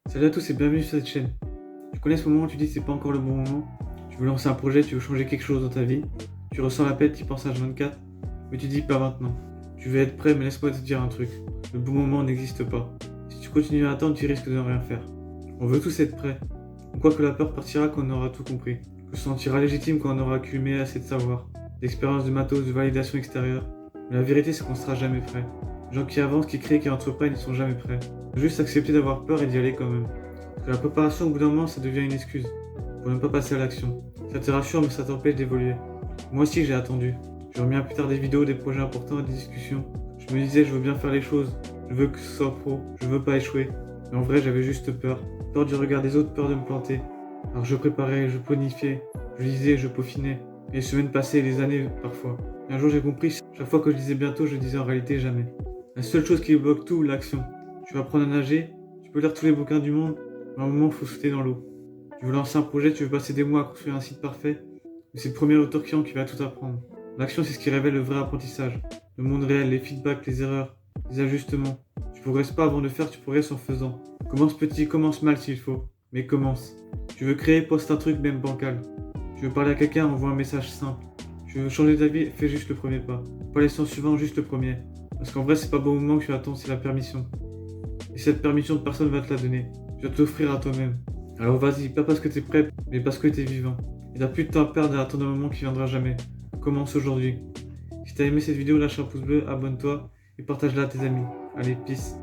Salut à tous et bienvenue sur cette chaîne. Tu connais ce moment où tu dis que c'est pas encore le bon moment? Tu veux lancer un projet, tu veux changer quelque chose dans ta vie. Tu ressens l'appel, tu y penses H24, mais tu dis pas maintenant. Tu veux être prêt, mais laisse-moi te dire un truc. Le bon moment n'existe pas. Si tu continues à attendre, tu risques de ne rien faire. On veut tous être prêts. On croit que la peur partira quand on aura tout compris. Que se sentira légitime quand on aura accumulé assez de savoir, d'expérience, de matos, de validation extérieure. Mais la vérité, c'est qu'on sera jamais prêt. Les gens qui avancent, qui créent, qui entreprennent, ils sont jamais prêts. Faut juste accepter d'avoir peur et d'y aller quand même. Parce que la préparation, au bout d'un moment, ça devient une excuse pour ne pas passer à l'action. Ça te rassure, mais ça t'empêche d'évoluer. Moi aussi, j'ai attendu. J'ai remis à plus tard des vidéos, des projets importants et des discussions. Je me disais, je veux bien faire les choses. Je veux que ce soit pro. Je veux pas échouer. Mais en vrai, j'avais juste peur. Peur du regard des autres, peur de me planter. Alors je préparais, je planifiais, je lisais, je peaufinais. Et les semaines passaient, les années parfois. Et un jour, j'ai compris, chaque fois que je disais bientôt, je disais en réalité jamais. La seule chose qui bloque tout, l'action. Tu vas apprendre à nager, tu peux lire tous les bouquins du monde, mais à un moment, il faut sauter dans l'eau. Tu veux lancer un projet, tu veux passer des mois à construire un site parfait, mais c'est le premier auteur client qui va tout apprendre. L'action, c'est ce qui révèle le vrai apprentissage. Le monde réel, les feedbacks, les erreurs, les ajustements. Tu progresses pas avant de faire, tu progresses en faisant. Commence petit, commence mal s'il faut, mais commence. Tu veux créer, poste un truc même bancal. Tu veux parler à quelqu'un, envoie un message simple. Tu veux changer ta vie, fais juste le premier pas. Pas les 100 suivants, juste le premier. Parce qu'en vrai, c'est pas bon moment que tu attends, c'est la permission. Et cette permission, personne va te la donner. Tu vas t'offrir à toi-même. Alors vas-y, pas parce que t'es prêt, mais parce que t'es vivant. Et t'as plus de temps à perdre et à attendre un moment qui viendra jamais. Commence aujourd'hui. Si t'as aimé cette vidéo, lâche un pouce bleu, abonne-toi et partage-la à tes amis. Allez, peace.